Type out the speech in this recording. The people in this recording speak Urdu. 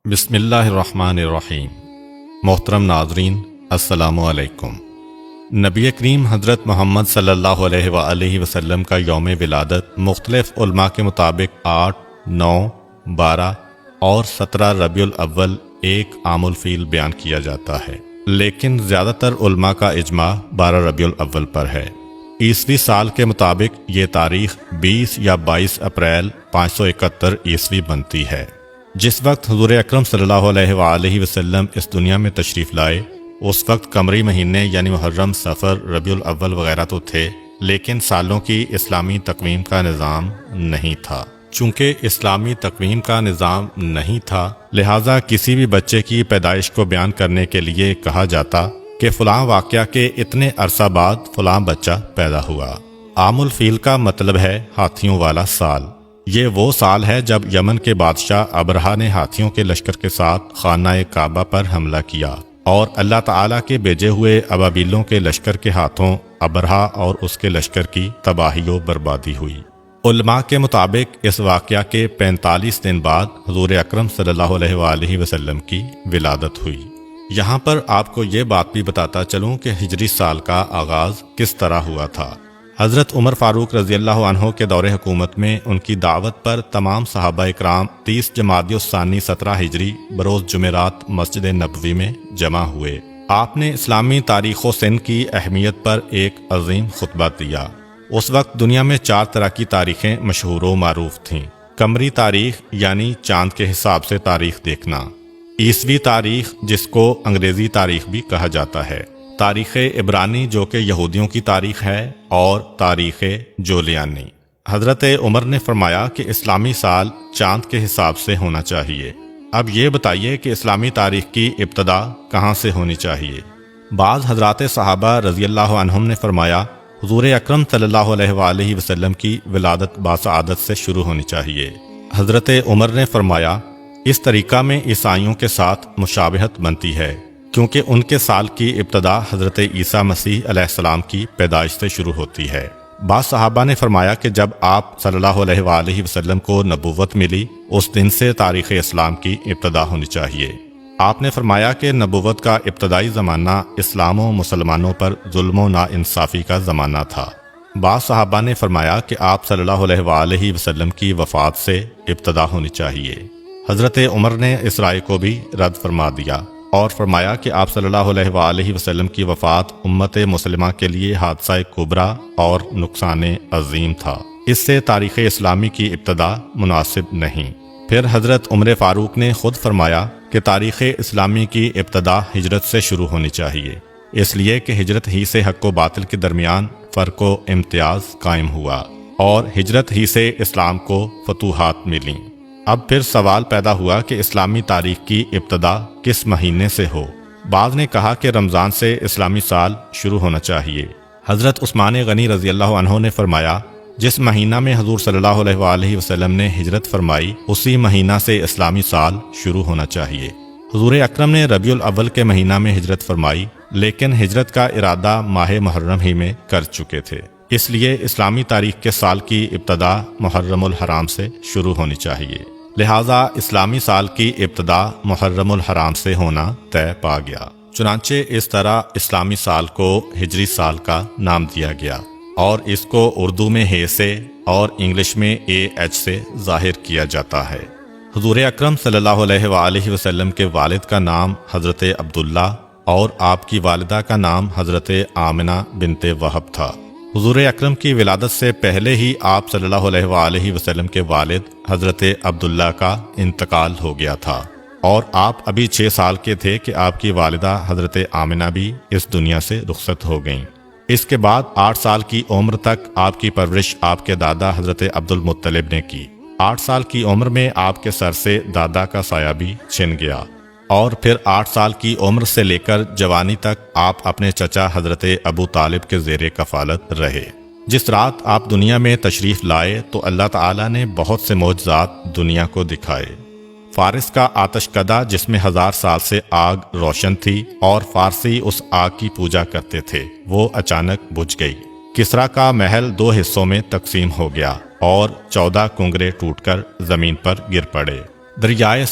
بسم اللہ الرحمن الرحیم۔ محترم ناظرین، السلام علیکم۔ نبی کریم حضرت محمد صلی اللہ علیہ وآلہ وسلم کا یوم ولادت مختلف علماء کے مطابق 8، 9، 12 اور 17 ربیع الاول ایک عام الفیل بیان کیا جاتا ہے، لیکن زیادہ تر علماء کا اجماع 12 ربیع الاول پر ہے۔ عیسوی سال کے مطابق یہ تاریخ 20 یا 22 اپریل 571 عیسوی بنتی ہے۔ جس وقت حضور اکرم صلی اللہ علیہ وآلہ وسلم اس دنیا میں تشریف لائے، اس وقت قمری مہینے یعنی محرم، صفر، ربیع الاول وغیرہ تو تھے، لیکن سالوں کی اسلامی تقویم کا نظام نہیں تھا۔ چونکہ اسلامی تقویم کا نظام نہیں تھا، لہٰذا کسی بھی بچے کی پیدائش کو بیان کرنے کے لیے کہا جاتا کہ فلاں واقعہ کے اتنے عرصہ بعد فلاں بچہ پیدا ہوا۔ عام الفیل کا مطلب ہے ہاتھیوں والا سال۔ یہ وہ سال ہے جب یمن کے بادشاہ ابرہا نے ہاتھیوں کے لشکر کے ساتھ خانہ کعبہ پر حملہ کیا اور اللہ تعالیٰ کے بھیجے ہوئے ابابیلوں کے لشکر کے ہاتھوں ابرہا اور اس کے لشکر کی تباہی و بربادی ہوئی۔ علماء کے مطابق اس واقعہ کے 45 دن بعد حضور اکرم صلی اللہ علیہ وآلہ وسلم کی ولادت ہوئی۔ یہاں پر آپ کو یہ بات بھی بتاتا چلوں کہ ہجری سال کا آغاز کس طرح ہوا تھا۔ حضرت عمر فاروق رضی اللہ عنہ کے دور حکومت میں ان کی دعوت پر تمام صحابہ اکرام 30 جمادی الثانی 17 ہجری بروز جمعرات مسجد نبوی میں جمع ہوئے۔ آپ نے اسلامی تاریخ و سن کی اہمیت پر ایک عظیم خطبہ دیا۔ اس وقت دنیا میں 4 طرح کی تاریخیں مشہور و معروف تھیں۔ قمری تاریخ یعنی چاند کے حساب سے تاریخ دیکھنا، عیسوی تاریخ جس کو انگریزی تاریخ بھی کہا جاتا ہے، تاریخ عبرانی جو کہ یہودیوں کی تاریخ ہے، اور تاریخ جولیانی۔ حضرت عمر نے فرمایا کہ اسلامی سال چاند کے حساب سے ہونا چاہیے۔ اب یہ بتائیے کہ اسلامی تاریخ کی ابتدا کہاں سے ہونی چاہیے؟ بعض حضرات صحابہ رضی اللہ عنہم نے فرمایا حضور اکرم صلی اللہ علیہ وآلہ وسلم کی ولادت باسعادت سے شروع ہونی چاہیے۔ حضرت عمر نے فرمایا اس طریقہ میں عیسائیوں کے ساتھ مشابہت بنتی ہے، کیونکہ ان کے سال کی ابتدا حضرت عیسیٰ مسیح علیہ السلام کی پیدائش سے شروع ہوتی ہے۔ بعض صحابہ نے فرمایا کہ جب آپ صلی اللہ علیہ وآلہ وسلم کو نبوت ملی، اس دن سے تاریخ اسلام کی ابتدا ہونی چاہیے۔ آپ نے فرمایا کہ نبوت کا ابتدائی زمانہ اسلام و مسلمانوں پر ظلم و ناانصافی کا زمانہ تھا۔ بعض صحابہ نے فرمایا کہ آپ صلی اللہ علیہ وآلہ وسلم کی وفات سے ابتدا ہونی چاہیے۔ حضرت عمر نے اس رائے کو بھی رد فرما دیا اور فرمایا کہ آپ صلی اللہ علیہ وآلہ وسلم کی وفات امت مسلمہ کے لیے حادثہ کبریٰ اور نقصان عظیم تھا، اس سے تاریخ اسلامی کی ابتدا مناسب نہیں۔ پھر حضرت عمر فاروق نے خود فرمایا کہ تاریخ اسلامی کی ابتدا ہجرت سے شروع ہونی چاہیے، اس لیے کہ ہجرت ہی سے حق و باطل کے درمیان فرق و امتیاز قائم ہوا اور ہجرت ہی سے اسلام کو فتوحات ملیں۔ اب پھر سوال پیدا ہوا کہ اسلامی تاریخ کی ابتدا کس مہینے سے ہو؟ بعض نے کہا کہ رمضان سے اسلامی سال شروع ہونا چاہیے۔ حضرت عثمان غنی رضی اللہ عنہ نے فرمایا جس مہینہ میں حضور صلی اللہ علیہ وآلہ وسلم نے ہجرت فرمائی، اسی مہینہ سے اسلامی سال شروع ہونا چاہیے۔ حضور اکرم نے ربیع الاول کے مہینہ میں ہجرت فرمائی، لیکن ہجرت کا ارادہ ماہ محرم ہی میں کر چکے تھے، اس لیے اسلامی تاریخ کے سال کی ابتدا محرم الحرام سے شروع ہونی چاہیے۔ لہٰذا اسلامی سال کی ابتدا محرم الحرام سے ہونا طے پا گیا۔ چنانچہ اس طرح اسلامی سال کو ہجری سال کا نام دیا گیا اور اس کو اردو میں ہے سے اور انگلش میں AH سے ظاہر کیا جاتا ہے۔ حضور اکرم صلی اللہ علیہ وآلہ وسلم کے والد کا نام حضرت عبداللہ اور آپ کی والدہ کا نام حضرت آمنہ بنت وہب تھا۔ حضور اکرم کی ولادت سے پہلے ہی آپ صلی اللہ علیہ وآلہ وسلم کے والد حضرت عبداللہ کا انتقال ہو گیا تھا، اور آپ ابھی 6 سال کے تھے کہ آپ کی والدہ حضرت آمنہ بھی اس دنیا سے رخصت ہو گئیں۔ اس کے بعد 8 سال کی عمر تک آپ کی پرورش آپ کے دادا حضرت عبد المطلب نے کی۔ 8 سال کی عمر میں آپ کے سر سے دادا کا سایہ بھی چھن گیا، اور پھر 8 سال کی عمر سے لے کر جوانی تک آپ اپنے چچا حضرت ابو طالب کے زیر کفالت رہے۔ جس رات آپ دنیا میں تشریف لائے تو اللہ تعالیٰ نے بہت سے معجزات دنیا کو دکھائے۔ فارس کا آتش کدہ جس میں 1000 سال سے آگ روشن تھی اور فارسی اس آگ کی پوجا کرتے تھے، وہ اچانک بجھ گئی۔ کسریٰ کا محل 2 حصوں میں تقسیم ہو گیا اور 14 کنگرے ٹوٹ کر زمین پر گر پڑے۔ دریائے